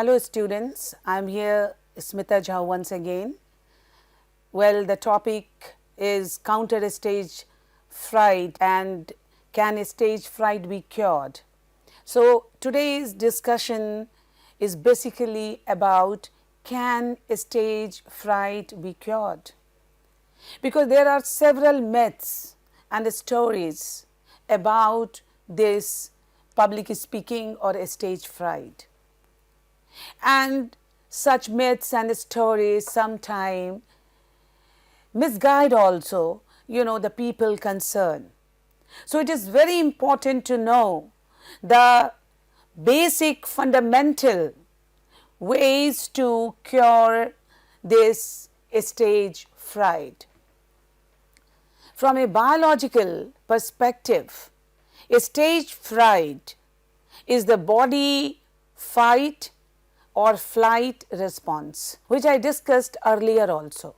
Hello students, I am here Smita Jha once again. Well, the topic is counter stage fright and can stage fright be cured. So, today's discussion is basically about can stage fright be cured, because there are several myths and stories about this public speaking or stage fright. And such myths and stories sometimes misguide also, the people concerned. So, it is very important to know the basic fundamental ways to cure this stage fright. From a biological perspective, stage fright is the body fight or flight response, which I discussed earlier also,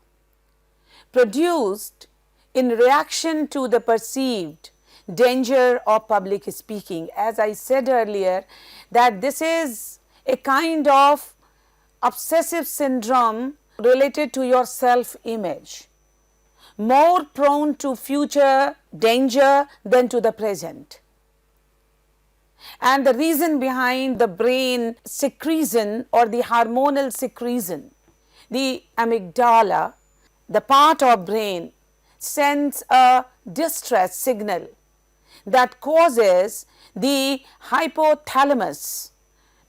produced in reaction to the perceived danger of public speaking. As I said earlier, that this is a kind of obsessive syndrome related to your self-image, more prone to future danger than to the present. And the reason behind the brain secretion or the hormonal secretion, the amygdala, the part of brain sends a distress signal that causes the hypothalamus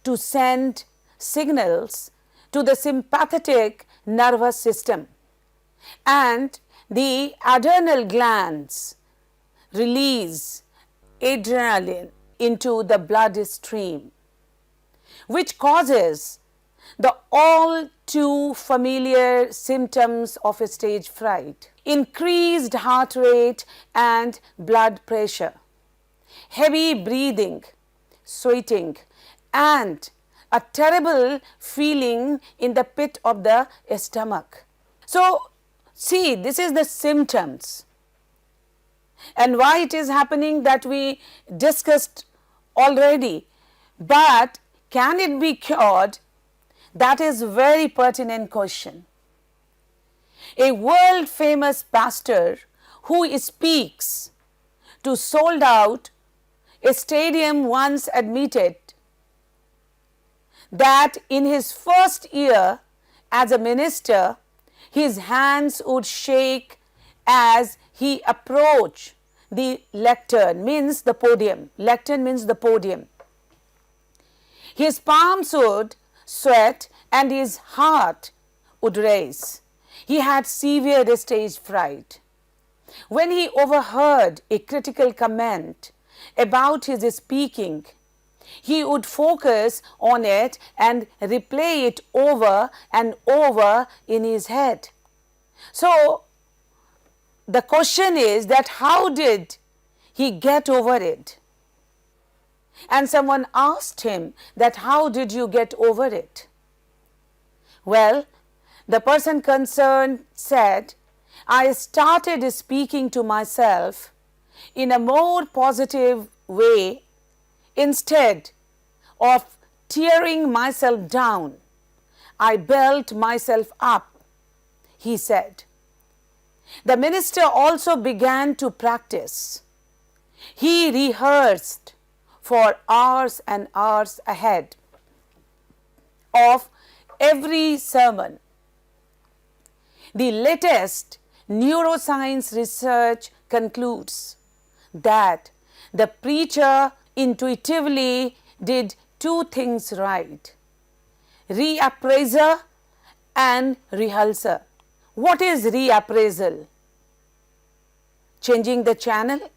to send signals to the sympathetic nervous system, and the adrenal glands release adrenaline into the bloodstream, which causes the all too familiar symptoms of a stage fright: increased heart rate and blood pressure, heavy breathing, sweating, and a terrible feeling in the pit of the stomach. So, see, this is the symptoms. And why it is happening that we discussed already, but can it be cured? That is a very pertinent question. A world famous pastor who speaks to sold out a stadium once admitted that in his first year as a minister, his hands would shake as he approached the lectern, means the podium. Lectern means the podium. His palms would sweat and his heart would race. He had severe stage fright. When he overheard a critical comment about his speaking, he would focus on it and replay it over and over in his head. So, the question is that how did he get over it? And someone asked him that how did you get over it? Well, the person concerned said, I started speaking to myself in a more positive way. Instead of tearing myself down, I built myself up, he said. The minister also began to practice. He rehearsed for hours and hours ahead of every sermon. The latest neuroscience research concludes that the preacher intuitively did two things right: reappraisal and rehearsal. What is reappraisal? Changing the channel.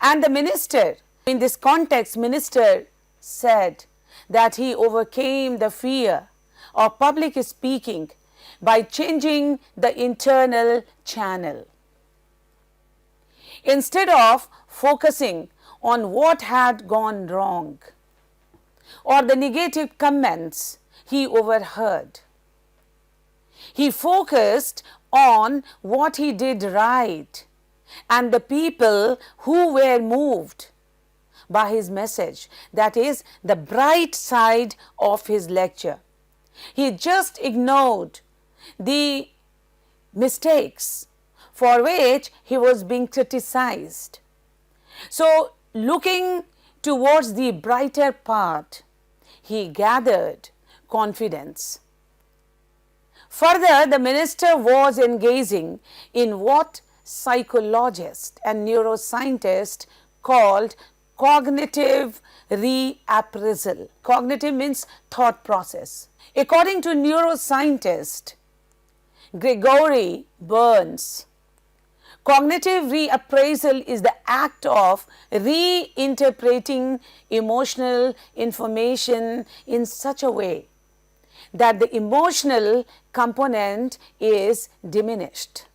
And the minister, in this context, minister said that he overcame the fear of public speaking by changing the internal channel. Instead of focusing on what had gone wrong or the negative comments he overheard, he focused on what he did right and the people who were moved by his message, that is, the bright side of his lecture. He just ignored the mistakes for which he was being criticized. So, looking towards the brighter part, he gathered confidence. Further, the minister was engaging in what psychologists and neuroscientists called cognitive reappraisal. Cognitive means thought process. According to neuroscientist Gregory Burns, cognitive reappraisal is the act of reinterpreting emotional information in such a way that the emotional component is diminished.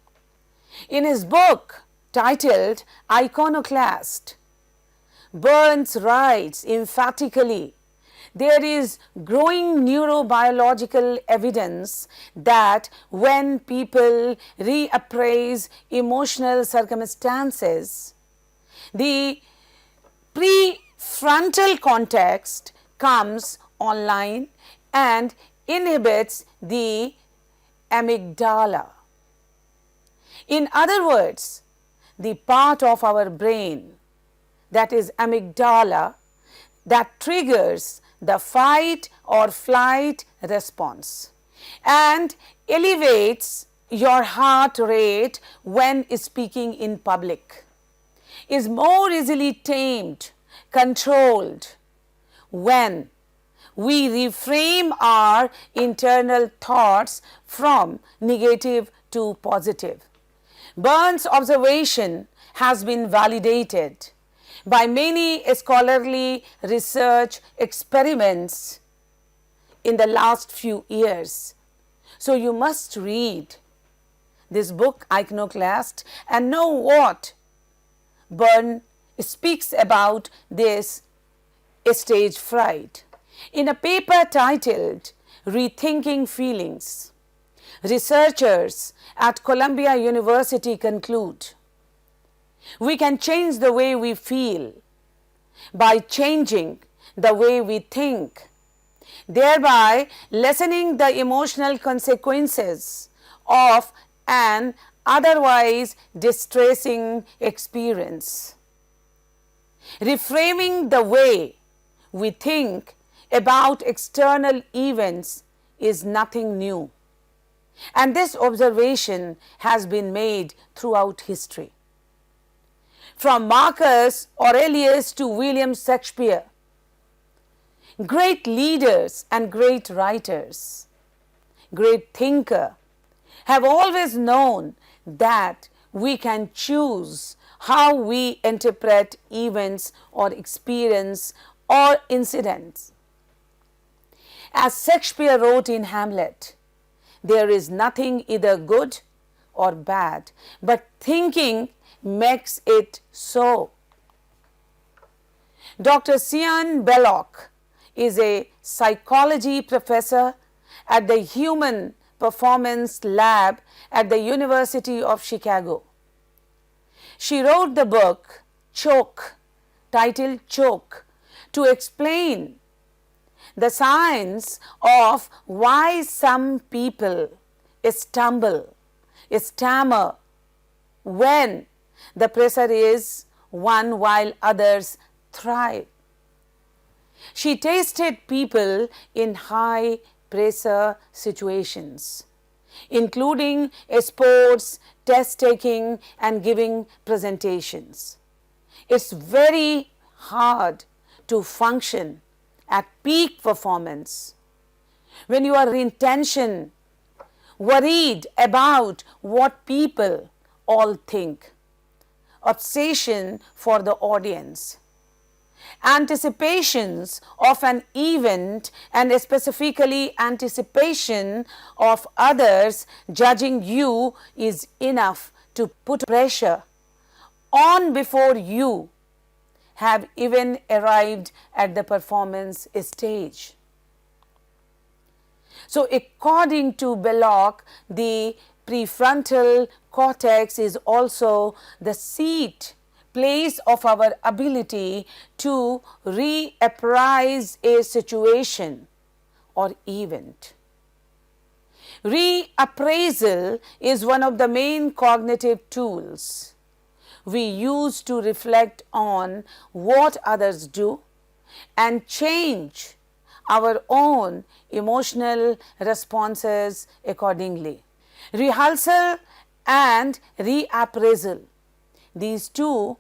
In his book titled Iconoclast, Burns writes emphatically, there is growing neurobiological evidence that when people reappraise emotional circumstances, the prefrontal context comes online and inhibits the amygdala. In other words, the part of our brain, that is amygdala, that triggers the fight or flight response and elevates your heart rate when speaking in public, is more easily tamed, controlled when we reframe our internal thoughts from negative to positive. Burns' observation has been validated by many scholarly research experiments in the last few years. So, you must read this book Iconoclast and know what Burns speaks about this stage fright. In a paper titled Rethinking Feelings, researchers at Columbia University conclude we can change the way we feel by changing the way we think, thereby lessening the emotional consequences of an otherwise distressing experience. Reframing the way we think about external events is nothing new, and this observation has been made throughout history. From Marcus Aurelius to William Shakespeare, great leaders and great writers, great thinkers have always known that we can choose how we interpret events or experience or incidents. As Shakespeare wrote in Hamlet, there is nothing either good or bad, but thinking makes it so. Dr. Sean Belloc is a psychology professor at the Human Performance Lab at the University of Chicago. She wrote the book Choke, titled Choke, to explain the science of why some people stumble, stammer when the pressure is one while others thrive. She tested people in high pressure situations, including sports, test taking and giving presentations. It's very hard to function at peak performance when you are in tension, worried about what people all think, obsession for the audience, anticipations of an event, and specifically anticipation of others judging you is enough to put pressure on before you have even arrived at the performance stage. So, according to Belloc, the prefrontal cortex is also the seat place of our ability to reappraise a situation or event. Reappraisal is one of the main cognitive tools we use to reflect on what others do and change our own emotional responses accordingly. Rehearsal and reappraisal, these two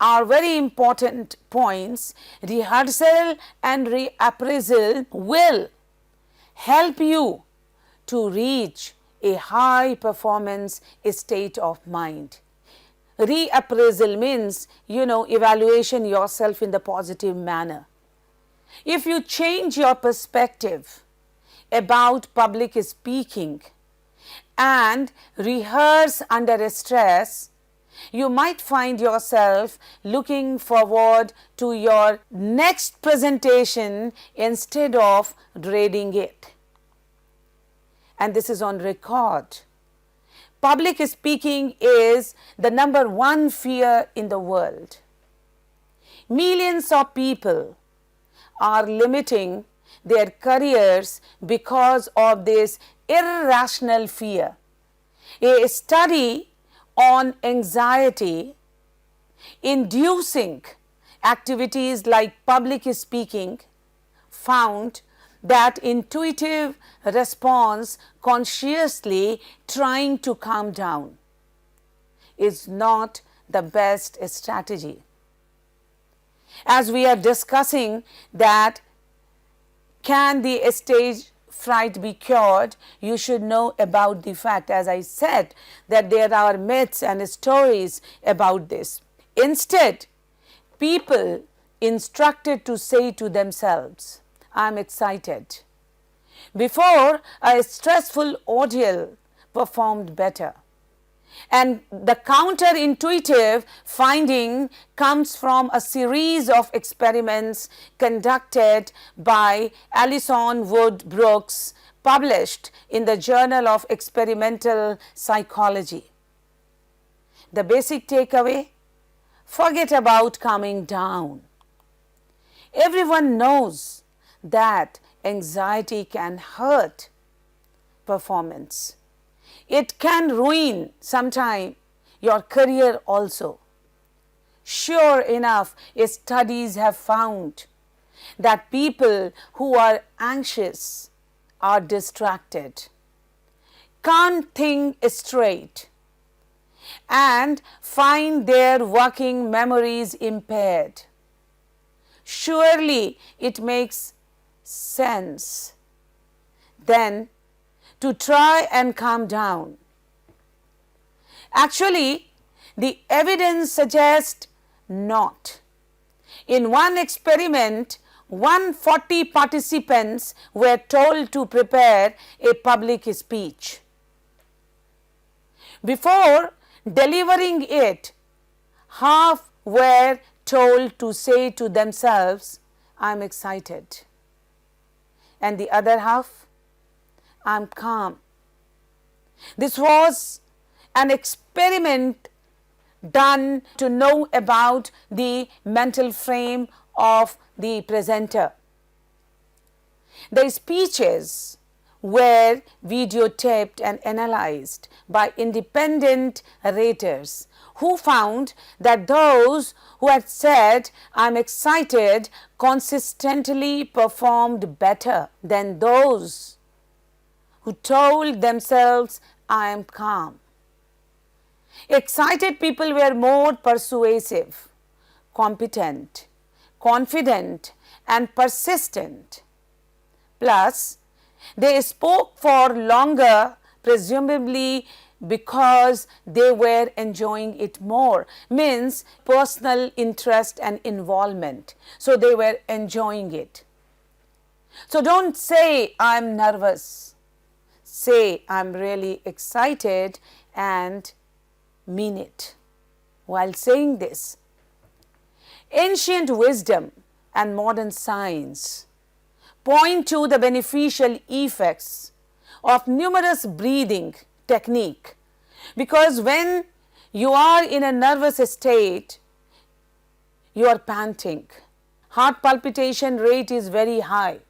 are very important points. Rehearsal and reappraisal will help you to reach a high performance state of mind. Reappraisal means, evaluation yourself in the positive manner. If you change your perspective about public speaking and rehearse under stress, you might find yourself looking forward to your next presentation instead of dreading it. And this is on record. Public speaking is the number one fear in the world. Millions of people are limiting their careers because of this irrational fear. A study on anxiety inducing activities like public speaking found that intuitive response, consciously trying to calm down, is not the best strategy. As we are discussing that can the stage fright be cured, you should know about the fact, as I said, that there are myths and stories about this. Instead, people instructed to say to themselves, I am excited, before a stressful ordeal performed better. And the counterintuitive finding comes from a series of experiments conducted by Alison Wood Brooks, published in the Journal of Experimental Psychology. The basic takeaway: forget about calming down. Everyone knows that anxiety can hurt performance. It can ruin sometime your career also. Sure enough, studies have found that people who are anxious are distracted, can't think straight, and find their working memories impaired. Surely it makes sense then to try and calm down. Actually, the evidence suggests not. In one experiment, 140 participants were told to prepare a public speech. Before delivering it, half were told to say to themselves, I am excited, and the other half, I am calm. This was an experiment done to know about the mental frame of the presenter. The speeches were videotaped and analyzed by independent raters, who found that those who had said, I am excited, consistently performed better than those who told themselves, I am calm. Excited people were more persuasive, competent, confident, and persistent. Plus, they spoke for longer, presumably because they were enjoying it more, means personal interest and involvement. So they were enjoying it. So don't say, I am nervous. Say, I am really excited, and mean it while saying this. Ancient wisdom and modern science point to the beneficial effects of numerous breathing technique, because when you are in a nervous state, you are panting, heart palpitation rate is very high.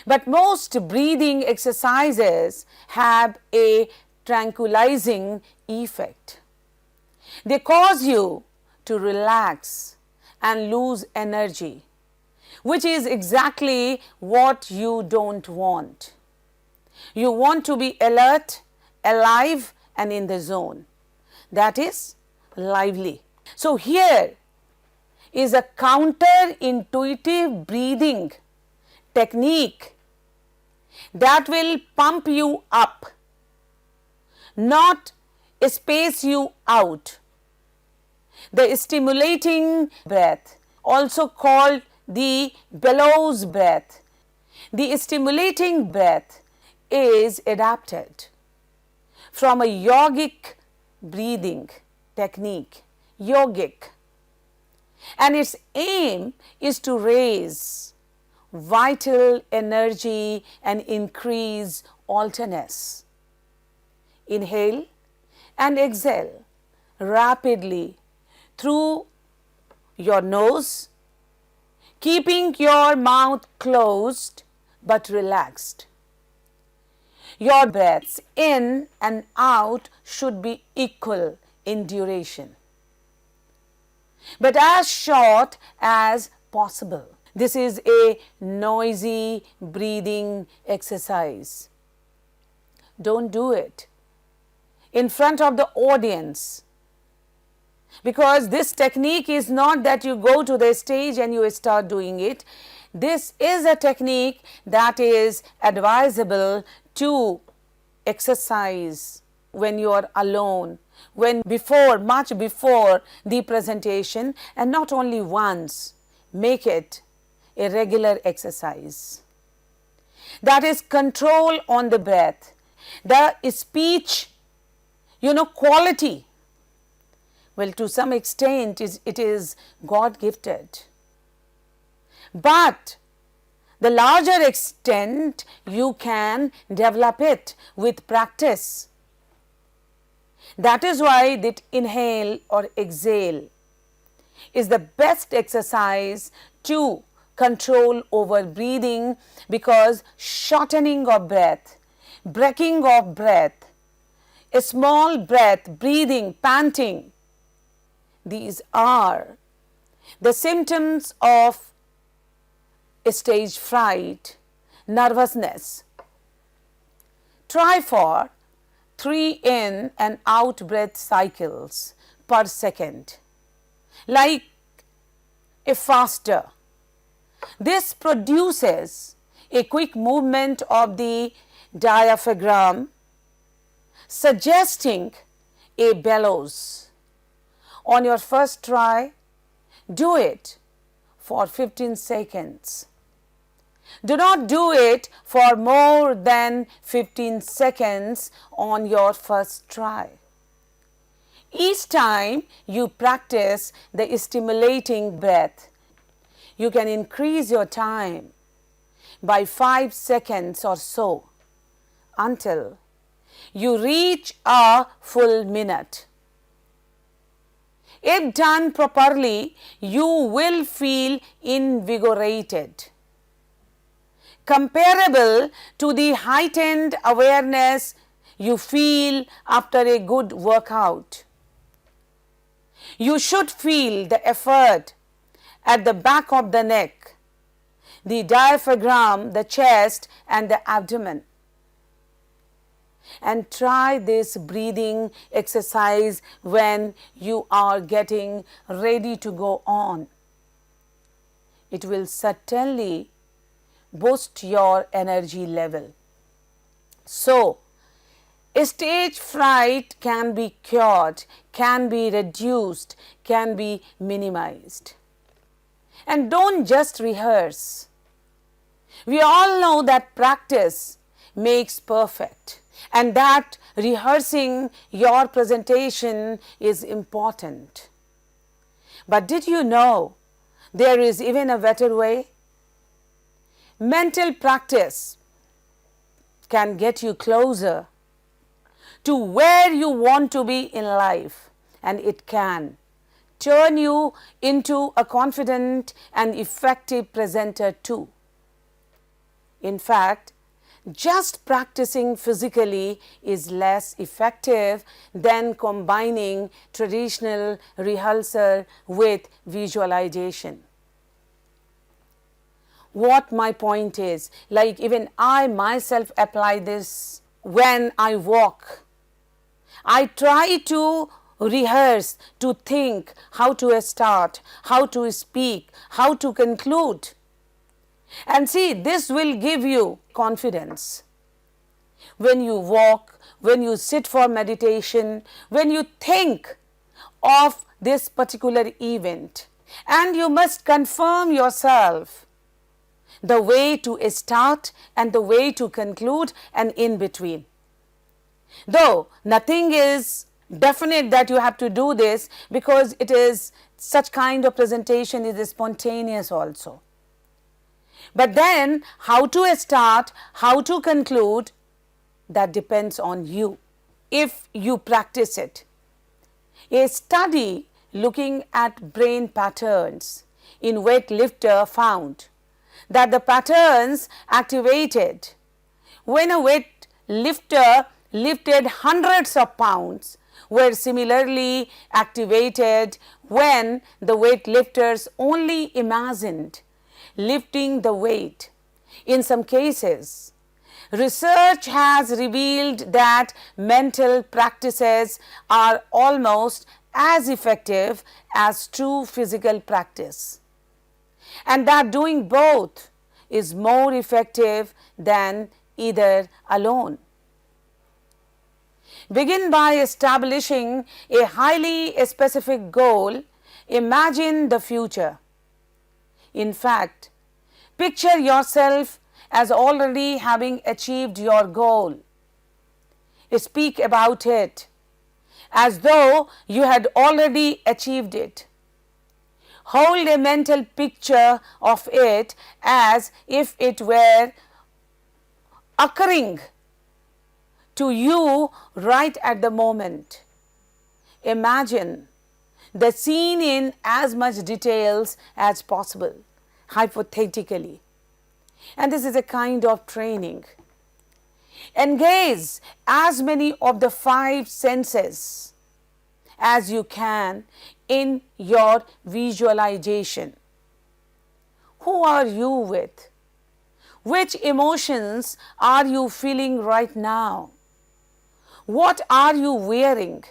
But most breathing exercises have a tranquilizing effect. They cause you to relax and lose energy, which is exactly what you don't want. You want to be alert, alive and in the zone. That is lively. So, here is a counterintuitive breathing technique that will pump you up, not space you out. The stimulating breath, also called the bellows breath. The stimulating breath is adapted from a yogic breathing technique, yogic, and its aim is to raise vital energy and increase alertness. Inhale and exhale rapidly through your nose, keeping your mouth closed but relaxed. Your breaths in and out should be equal in duration, but as short as possible. This is a noisy breathing exercise. Don't do it in front of the audience, because this technique is not that you go to the stage and you start doing it. This is a technique that is advisable to exercise when you are alone, much before the presentation, and not only once. Make it a regular exercise. That is control on the breath. The speech, quality, well, to some extent it is God gifted, but the larger extent you can develop it with practice. That is why that inhale or exhale is the best exercise to control over breathing, because shortening of breath, breaking of breath, a small breath, breathing, panting, these are the symptoms of stage fright, nervousness. Try for 3 in and out breath cycles per second, like a faster. This produces a quick movement of the diaphragm, suggesting a bellows. On your first try, do it for 15 seconds. Do not do it for more than 15 seconds on your first try. Each time you practice the stimulating breath, you can increase your time by 5 seconds or so until you reach a full minute. If done properly, you will feel invigorated, comparable to the heightened awareness you feel after a good workout. You should feel the effort at the back of the neck, the diaphragm, the chest and the abdomen. And try this breathing exercise when you are getting ready to go on. It will certainly boost your energy level. So, stage fright can be cured, can be reduced, can be minimized. And don't just rehearse. We all know that practice makes perfect, and that rehearsing your presentation is important. But did you know there is even a better way? Mental practice can get you closer to where you want to be in life, and it can turn you into a confident and effective presenter too. In fact, just practicing physically is less effective than combining traditional rehearsal with visualization. What my point is, like even I myself apply this when I walk. I try to rehearse, to think how to start, how to speak, how to conclude. And see, this will give you confidence. When you walk, when you sit for meditation, when you think of this particular event, and you must confirm yourself the way to start and the way to conclude and in between. Though nothing is definite that you have to do this, because it is such kind of presentation is spontaneous also. But then how to start, how to conclude, that depends on you if you practice it. A study looking at brain patterns in weightlifter found that the patterns activated when a weightlifter lifted hundreds of pounds were similarly activated when the weightlifters only imagined lifting the weight. In some cases, research has revealed that mental practices are almost as effective as true physical practice, and that doing both is more effective than either alone. Begin by establishing a highly specific goal. Imagine the future. In fact, picture yourself as already having achieved your goal. Speak about it as though you had already achieved it. Hold a mental picture of it as if it were occurring to you right at the moment. Imagine the scene in as much details as possible, hypothetically. And this is a kind of training. Engage as many of the 5 senses as you can in your visualization. Who are you with? Which emotions are you feeling right now? What are you wearing?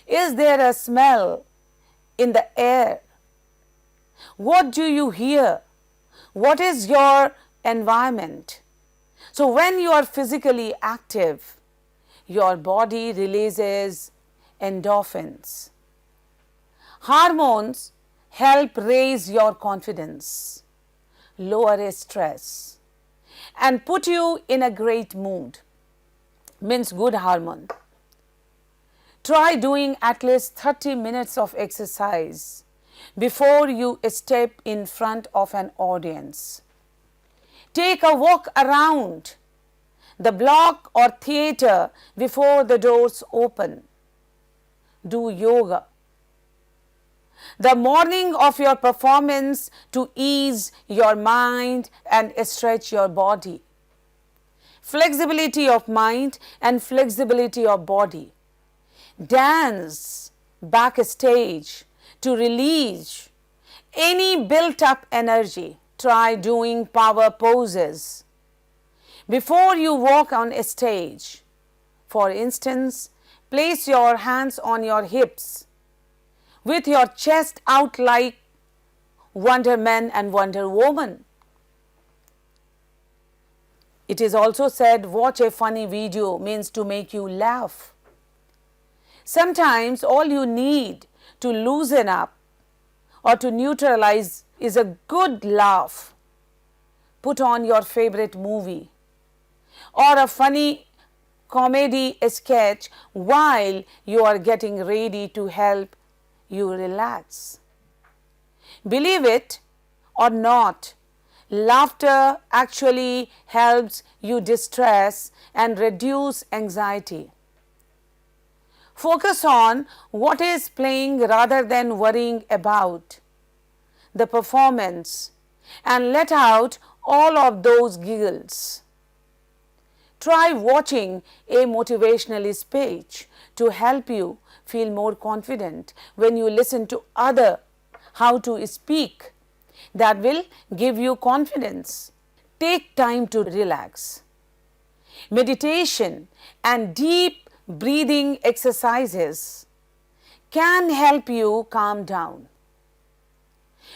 Is there a smell in the air? What do you hear? What is your environment? So when you are physically active, your body releases endorphins. Hormones help raise your confidence, lower stress, and put you in a great mood. Means good hormone. Try doing at least 30 minutes of exercise before you step in front of an audience. Take a walk around the block or theater before the doors open. Do yoga. The morning of your performance to ease your mind and stretch your body. Flexibility of mind and flexibility of body. Dance backstage to release any built up energy. Try doing power poses before you walk on a stage. For instance, place your hands on your hips with your chest out like Wonder Man and Wonder Woman. It is also said, watch a funny video means to make you laugh. Sometimes all you need to loosen up or to neutralize is a good laugh. Put on your favorite movie or a funny comedy sketch while you are getting ready to help you relax. Believe it or not, laughter actually helps you distress and reduce anxiety. Focus on what is playing rather than worrying about the performance, and let out all of those giggles. Try watching a motivational speech to help you feel more confident when you listen to other how to speak. That will give you confidence. Take time to relax. Meditation and deep breathing exercises can help you calm down.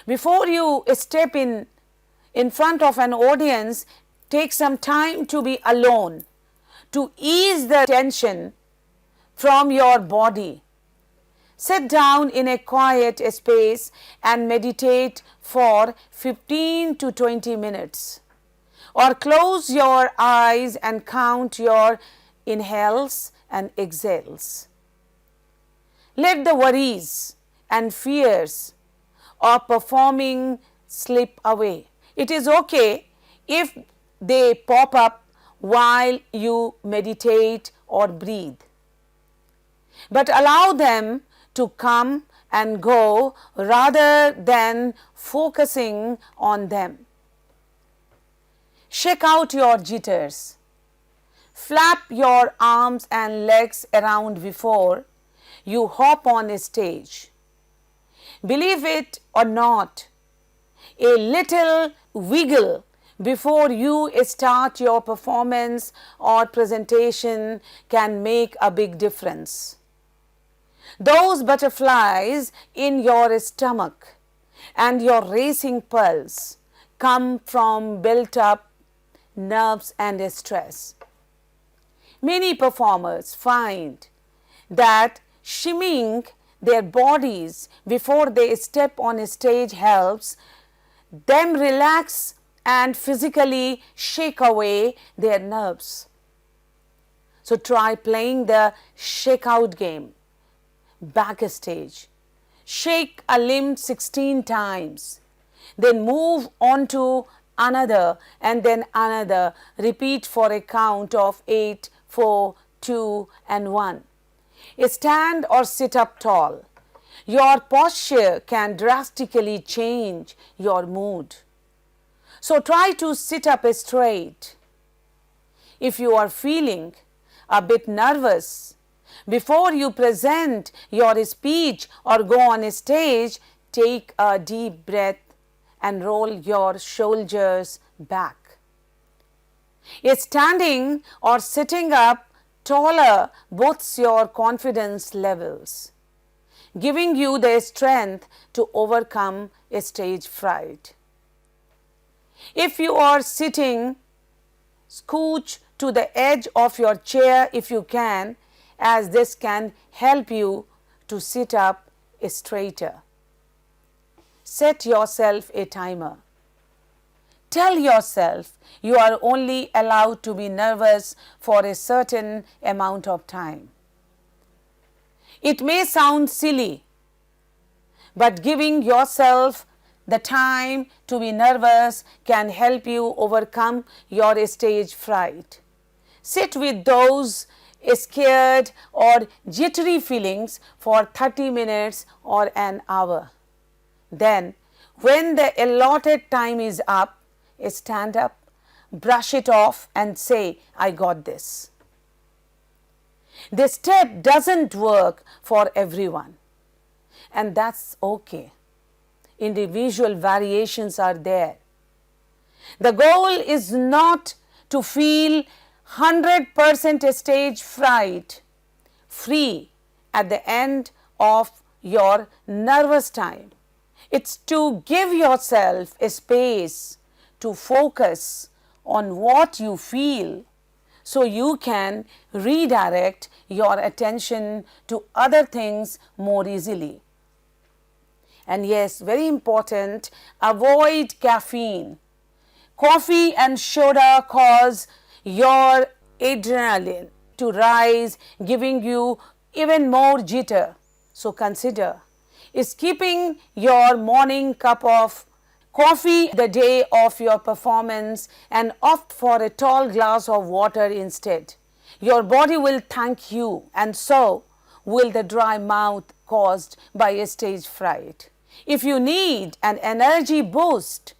Before you step in front of an audience, take some time to be alone, to ease the tension from your body. Sit down in a quiet space and meditate for 15 to 20 minutes. Or close your eyes and count your inhales and exhales. Let the worries and fears of performing slip away. It is okay if they pop up while you meditate or breathe, but allow them to come and go rather than focusing on them. Shake out your jitters. Flap your arms and legs around before you hop on a stage. Believe it or not, a little wiggle before you start your performance or presentation can make a big difference. Those butterflies in your stomach and your racing pulse come from built up nerves and stress. Many performers find that shimmying their bodies before they step on a stage helps them relax and physically shake away their nerves. So try playing the shake out game backstage. Shake a limb 16 times, then move on to another and then another. Repeat for a count of 8, 4, 2 and 1. Stand or sit up tall. Your posture can drastically change your mood. So try to sit up straight. If you are feeling a bit nervous before you present your speech or go on a stage, take a deep breath and roll your shoulders back. Standing or sitting up taller boosts your confidence levels, giving you the strength to overcome a stage fright. If you are sitting, scooch to the edge of your chair if you can, as this can help you to sit up straighter. Set yourself a timer. Tell yourself you are only allowed to be nervous for a certain amount of time. It may sound silly, but giving yourself the time to be nervous can help you overcome your stage fright. Sit with those scared or jittery feelings for 30 minutes or an hour. Then, when the allotted time is up, stand up, brush it off and say, I got this. This step doesn't work for everyone, and that's okay. Individual variations are there. The goal is not to feel 100% stage fright free at the end of your nervous time. It's to give yourself a space to focus on what you feel so you can redirect your attention to other things more easily. And yes, very important, avoid caffeine. Coffee and soda cause your adrenaline to rise, giving you even more jitter. So consider skipping your morning cup of coffee the day of your performance and opt for a tall glass of water instead. Your body will thank you, and so will the dry mouth caused by a stage fright. If you need an energy boost,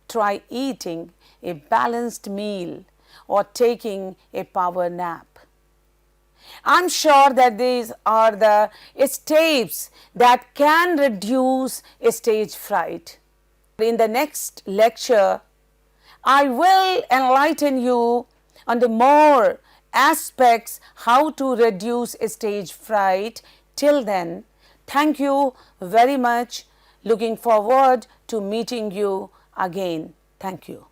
try eating a balanced meal or taking a power nap. I'm sure that these are the steps that can reduce a stage fright. In the next lecture, I will enlighten you on the more aspects how to reduce a stage fright. Till then, thank you very much. Looking forward to meeting you again. Thank you.